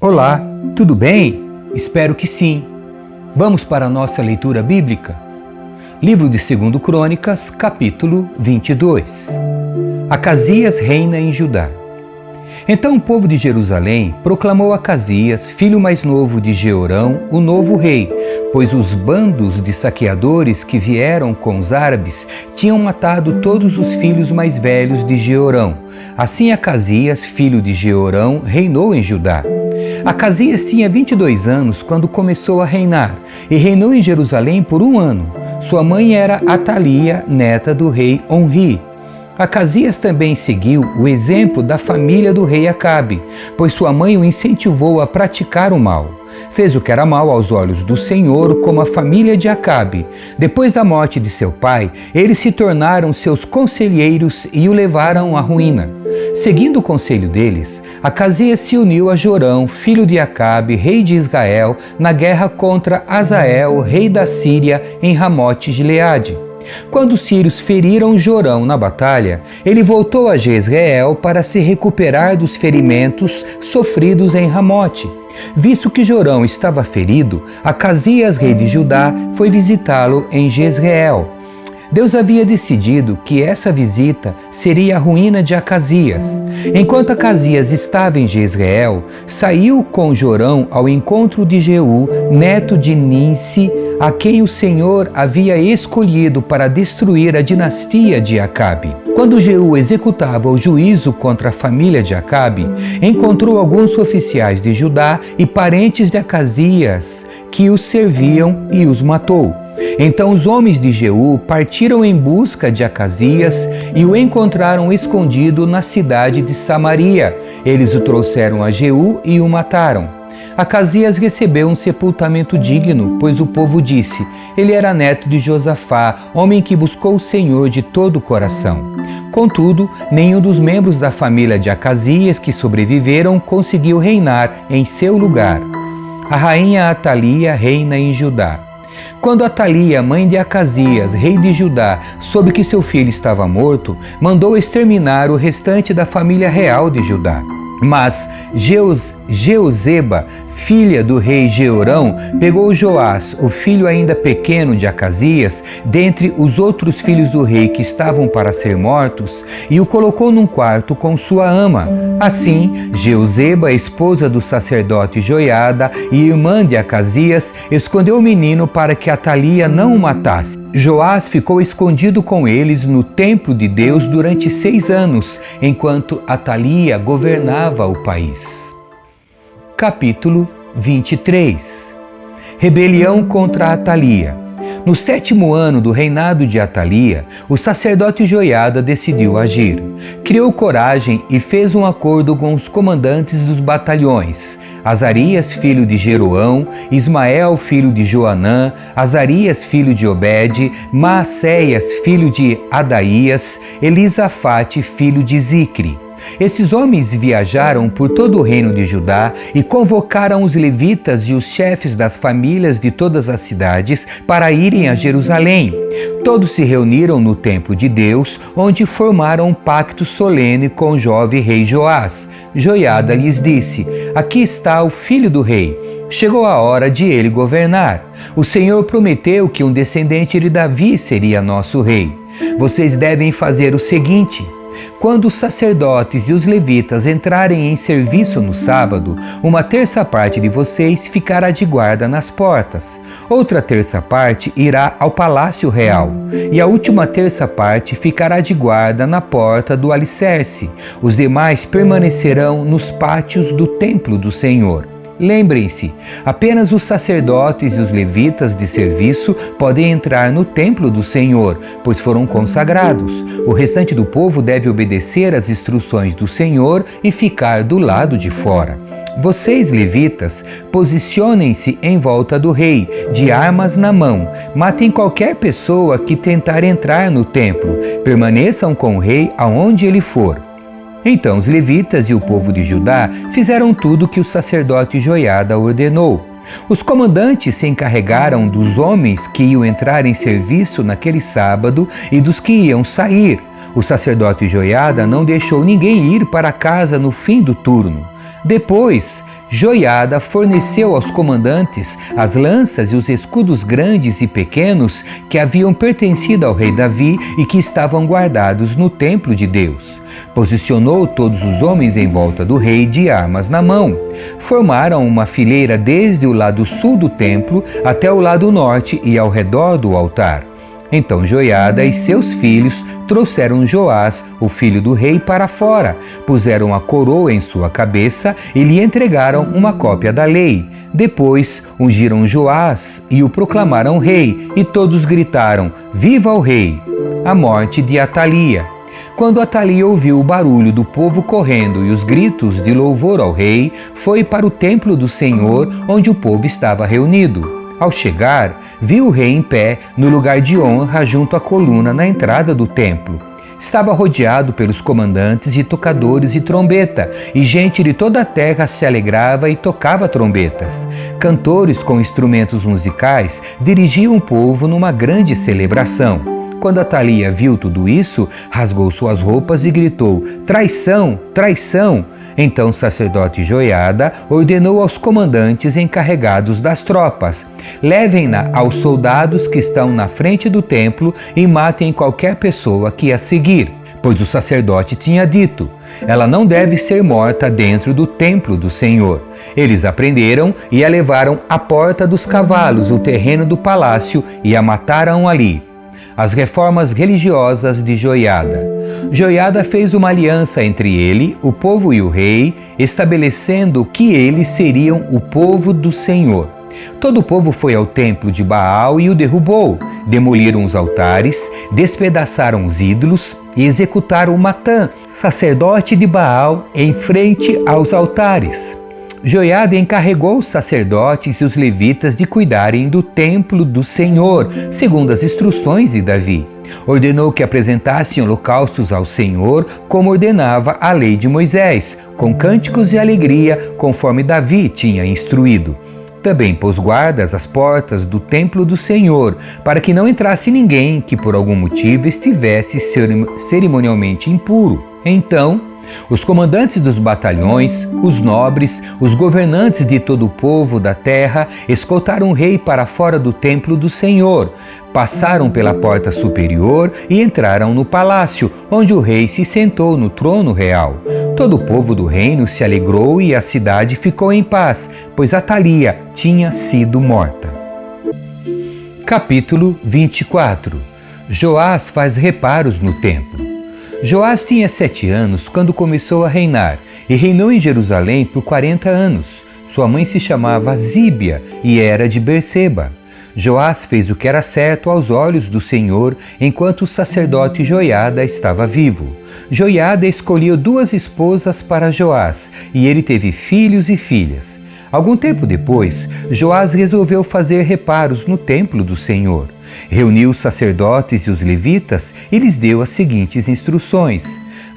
Olá, tudo bem? Espero que sim. Vamos para a nossa leitura bíblica? Livro de 2 Crônicas, capítulo 22. Acasias reina em Judá. Então o povo de Jerusalém proclamou Acasias, filho mais novo de Jeorão, o novo rei, pois os bandos de saqueadores que vieram com os árabes tinham matado todos os filhos mais velhos de Jeorão. Assim Acasias, filho de Jeorão, reinou em Judá. Acasias tinha 22 anos quando começou a reinar, e reinou em Jerusalém por 1 ano. Sua mãe era Atalia, neta do rei Onri. Acasias também seguiu o exemplo da família do rei Acabe, pois sua mãe o incentivou a praticar o mal. Fez o que era mal aos olhos do Senhor, como a família de Acabe. Depois da morte de seu pai, eles se tornaram seus conselheiros e o levaram à ruína. Seguindo o conselho deles, Acasias se uniu a Jorão, filho de Acabe, rei de Israel, na guerra contra Azael, rei da Síria, em Ramote-Gileade. Quando os sírios feriram Jorão na batalha, ele voltou a Jezreel para se recuperar dos ferimentos sofridos em Ramote. Visto que Jorão estava ferido, Acasias, rei de Judá, foi visitá-lo em Jezreel. Deus havia decidido que essa visita seria a ruína de Acasias. Enquanto Acasias estava em Jezreel, saiu com Jorão ao encontro de Jeú, neto de Ninsi, a quem o Senhor havia escolhido para destruir a dinastia de Acabe. Quando Jeú executava o juízo contra a família de Acabe, encontrou alguns oficiais de Judá e parentes de Acasias que os serviam e os matou. Então os homens de Jeú partiram em busca de Acasias e o encontraram escondido na cidade de Samaria. Eles o trouxeram a Jeú e o mataram. Acasias recebeu um sepultamento digno, pois o povo disse: ele era neto de Josafá, homem que buscou o Senhor de todo o coração. Contudo, nenhum dos membros da família de Acasias que sobreviveram conseguiu reinar em seu lugar. A rainha Atalia reina em Judá. Quando Atalia, mãe de Acasias, rei de Judá, soube que seu filho estava morto, mandou exterminar o restante da família real de Judá. Mas Jeoseba, filha do rei Jeorão, pegou Joás, o filho ainda pequeno de Acasias, dentre os outros filhos do rei que estavam para ser mortos, e o colocou num quarto com sua ama. Assim, Jeoseba, esposa do sacerdote Joiada e irmã de Acasias, escondeu o menino para que Atalia não o matasse. Joás ficou escondido com eles no templo de Deus durante 6 anos, enquanto Atalia governava o país. Capítulo 23. Rebelião contra Atalia. No 7º ano do reinado de Atalia, o sacerdote Joiada decidiu agir. Criou coragem e fez um acordo com os comandantes dos batalhões: Azarias, filho de Jeroão, Ismael, filho de Joanã, Azarias, filho de Obed, Maacéias, filho de Adaías, Elisafate, filho de Zicre. Esses homens viajaram por todo o reino de Judá e convocaram os levitas e os chefes das famílias de todas as cidades para irem a Jerusalém. Todos se reuniram no templo de Deus, onde formaram um pacto solene com o jovem rei Joás. Joiada lhes disse: aqui está o filho do rei. Chegou a hora de ele governar. O Senhor prometeu que um descendente de Davi seria nosso rei. Vocês devem fazer o seguinte: quando os sacerdotes e os levitas entrarem em serviço no sábado, 1/3 parte de vocês ficará de guarda nas portas. Outra 1/3 parte irá ao palácio real, e a última 1/3 parte ficará de guarda na porta do alicerce. Os demais permanecerão nos pátios do templo do Senhor. Lembrem-se, apenas os sacerdotes e os levitas de serviço podem entrar no templo do Senhor, pois foram consagrados. O restante do povo deve obedecer às instruções do Senhor e ficar do lado de fora. Vocês, levitas, posicionem-se em volta do rei, de armas na mão. Matem qualquer pessoa que tentar entrar no templo. Permaneçam com o rei aonde ele for. Então os levitas e o povo de Judá fizeram tudo o que o sacerdote Joiada ordenou. Os comandantes se encarregaram dos homens que iam entrar em serviço naquele sábado e dos que iam sair. O sacerdote Joiada não deixou ninguém ir para casa no fim do turno. Depois, Joiada forneceu aos comandantes as lanças e os escudos grandes e pequenos que haviam pertencido ao rei Davi e que estavam guardados no templo de Deus. Posicionou todos os homens em volta do rei de armas na mão. Formaram uma fileira desde o lado sul do templo até o lado norte e ao redor do altar. Então Joiada e seus filhos trouxeram Joás, o filho do rei, para fora, puseram a coroa em sua cabeça e lhe entregaram uma cópia da lei. Depois ungiram Joás e o proclamaram rei, e todos gritaram: Viva o rei! A morte de Atalia. Quando Atalia ouviu o barulho do povo correndo e os gritos de louvor ao rei, foi para o templo do Senhor, onde o povo estava reunido. Ao chegar, viu o rei em pé no lugar de honra junto à coluna na entrada do templo. Estava rodeado pelos comandantes de tocadores de trombeta, e gente de toda a terra se alegrava e tocava trombetas. Cantores com instrumentos musicais dirigiam o povo numa grande celebração. Quando Atalia viu tudo isso, rasgou suas roupas e gritou: Traição! Traição! Então o sacerdote Joiada ordenou aos comandantes encarregados das tropas: levem-na aos soldados que estão na frente do templo e matem qualquer pessoa que a seguir. Pois o sacerdote tinha dito: ela não deve ser morta dentro do templo do Senhor. Eles a prenderam e a levaram à porta dos cavalos, o terreno do palácio, e a mataram ali. As reformas religiosas de Joiada. Joiada fez uma aliança entre ele, o povo e o rei, estabelecendo que eles seriam o povo do Senhor. Todo o povo foi ao templo de Baal e o derrubou. Demoliram os altares, despedaçaram os ídolos e executaram Matã, sacerdote de Baal, em frente aos altares. Joiada encarregou os sacerdotes e os levitas de cuidarem do templo do Senhor, segundo as instruções de Davi. Ordenou que apresentassem holocaustos ao Senhor, como ordenava a lei de Moisés, com cânticos e alegria, conforme Davi tinha instruído. Também pôs guardas às portas do templo do Senhor, para que não entrasse ninguém que por algum motivo estivesse cerimonialmente impuro. Então, os comandantes dos batalhões, os nobres, os governantes de todo o povo da terra escoltaram o rei para fora do templo do Senhor, passaram pela porta superior e entraram no palácio, onde o rei se sentou no trono real. Todo o povo do reino se alegrou e a cidade ficou em paz, pois Atalia tinha sido morta. Capítulo 24. Joás faz reparos no templo. Joás tinha 7 anos quando começou a reinar, e reinou em Jerusalém por 40 anos. Sua mãe se chamava Zíbia e era de Berseba. Joás fez o que era certo aos olhos do Senhor enquanto o sacerdote Joiada estava vivo. Joiada escolheu 2 esposas para Joás, e ele teve filhos e filhas. Algum tempo depois, Joás resolveu fazer reparos no templo do Senhor. Reuniu os sacerdotes e os levitas e lhes deu as seguintes instruções: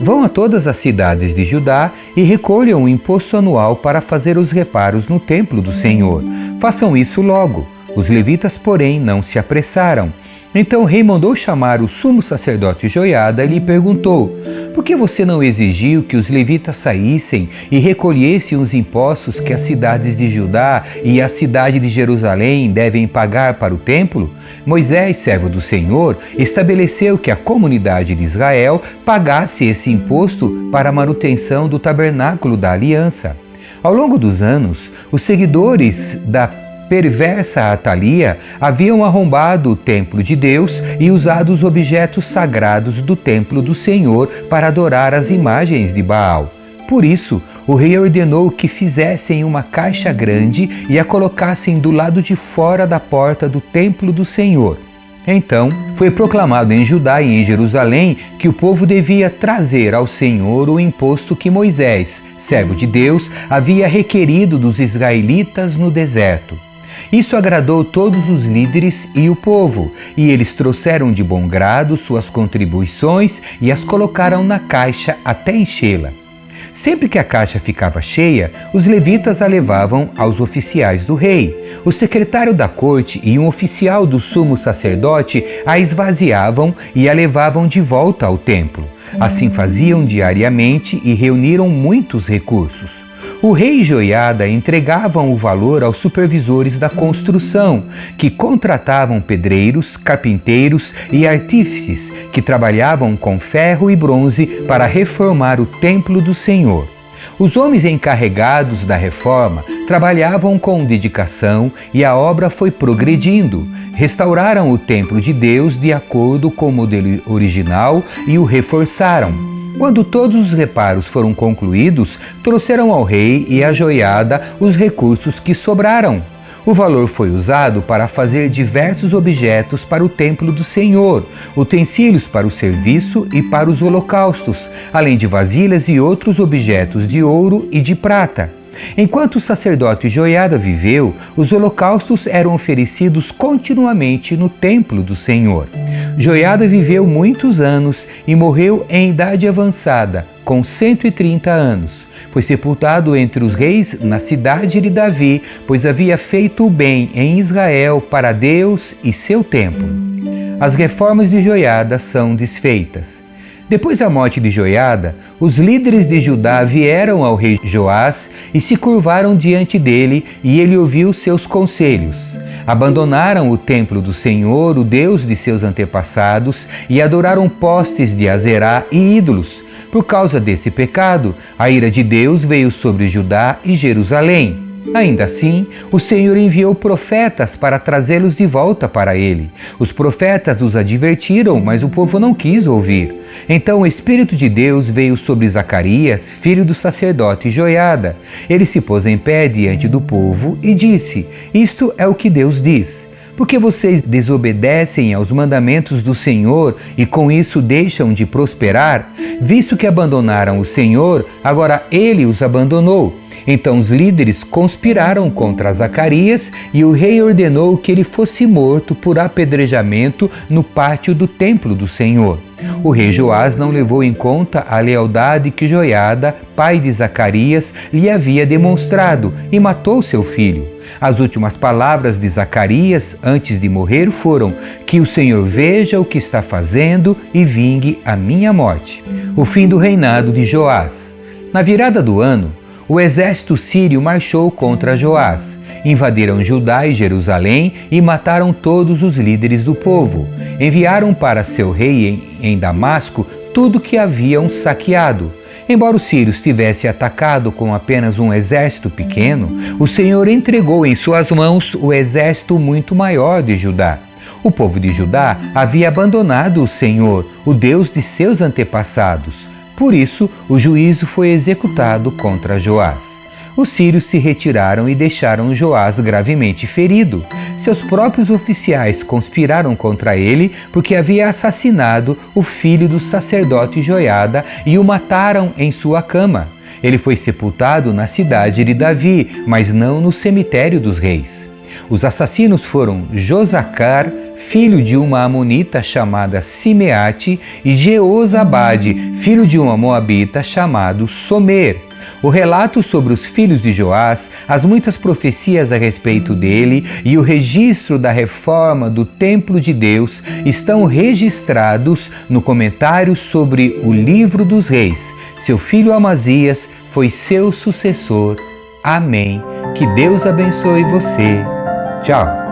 vão a todas as cidades de Judá e recolham o imposto anual para fazer os reparos no templo do Senhor. Façam isso logo. Os levitas, porém, não se apressaram. Então o rei mandou chamar o sumo sacerdote Joiada e lhe perguntou: por que você não exigiu que os levitas saíssem e recolhessem os impostos que as cidades de Judá e a cidade de Jerusalém devem pagar para o templo? Moisés, servo do Senhor, estabeleceu que a comunidade de Israel pagasse esse imposto para a manutenção do tabernáculo da aliança. Ao longo dos anos, os seguidores da perversa Atalia haviam arrombado o templo de Deus e usado os objetos sagrados do templo do Senhor para adorar as imagens de Baal. Por isso, o rei ordenou que fizessem uma caixa grande e a colocassem do lado de fora da porta do templo do Senhor. Então, foi proclamado em Judá e em Jerusalém que o povo devia trazer ao Senhor o imposto que Moisés, servo de Deus, havia requerido dos israelitas no deserto. Isso agradou todos os líderes e o povo, e eles trouxeram de bom grado suas contribuições e as colocaram na caixa até enchê-la. Sempre que a caixa ficava cheia, os levitas a levavam aos oficiais do rei. O secretário da corte e um oficial do sumo sacerdote a esvaziavam e a levavam de volta ao templo. Assim faziam diariamente e reuniram muitos recursos. O rei Joiada entregava o valor aos supervisores da construção, que contratavam pedreiros, carpinteiros e artífices que trabalhavam com ferro e bronze para reformar o templo do Senhor. Os homens encarregados da reforma trabalhavam com dedicação e a obra foi progredindo. Restauraram o templo de Deus de acordo com o modelo original e o reforçaram. Quando todos os reparos foram concluídos, trouxeram ao rei e à joiada os recursos que sobraram. O valor foi usado para fazer diversos objetos para o templo do Senhor, utensílios para o serviço e para os holocaustos, além de vasilhas e outros objetos de ouro e de prata. Enquanto o sacerdote Joiada viveu, os holocaustos eram oferecidos continuamente no templo do Senhor. Joiada viveu muitos anos e morreu em idade avançada, com 130 anos. Foi sepultado entre os reis na cidade de Davi, pois havia feito o bem em Israel para Deus e seu templo. As reformas de Joiada são desfeitas. Depois da morte de Joiada, os líderes de Judá vieram ao rei Joás e se curvaram diante dele, e ele ouviu seus conselhos. Abandonaram o templo do Senhor, o Deus de seus antepassados, e adoraram postes de Azerá e ídolos. Por causa desse pecado, a ira de Deus veio sobre Judá e Jerusalém. Ainda assim, o Senhor enviou profetas para trazê-los de volta para ele. Os profetas os advertiram, mas o povo não quis ouvir. Então o Espírito de Deus veio sobre Zacarias, filho do sacerdote Joiada. Ele se pôs em pé diante do povo e disse: "Isto é o que Deus diz. Porque vocês desobedecem aos mandamentos do Senhor e com isso deixam de prosperar? Visto que abandonaram o Senhor, agora ele os abandonou." Então os líderes conspiraram contra Zacarias e o rei ordenou que ele fosse morto por apedrejamento no pátio do templo do Senhor. O rei Joás não levou em conta a lealdade que Joiada, pai de Zacarias, lhe havia demonstrado e matou seu filho. As últimas palavras de Zacarias antes de morrer foram: "Que o Senhor veja o que está fazendo e vingue a minha morte." O fim do reinado de Joás. Na virada do ano, o exército sírio marchou contra Joás. Invadiram Judá e Jerusalém e mataram todos os líderes do povo. Enviaram para seu rei em Damasco tudo que haviam saqueado. Embora os sírios tivessem atacado com apenas um exército pequeno, o Senhor entregou em suas mãos o exército muito maior de Judá. O povo de Judá havia abandonado o Senhor, o Deus de seus antepassados. Por isso, o juízo foi executado contra Joás. Os sírios se retiraram e deixaram Joás gravemente ferido. Seus próprios oficiais conspiraram contra ele porque havia assassinado o filho do sacerdote Joiada e o mataram em sua cama. Ele foi sepultado na cidade de Davi, mas não no cemitério dos reis. Os assassinos foram Josacar, filho de uma amonita chamada Simeate, e Jeozabade, filho de uma moabita chamado Somer. O relato sobre os filhos de Joás, as muitas profecias a respeito dele e o registro da reforma do templo de Deus estão registrados no comentário sobre o livro dos reis. Seu filho Amazias foi seu sucessor. Amém. Que Deus abençoe você. Tchau.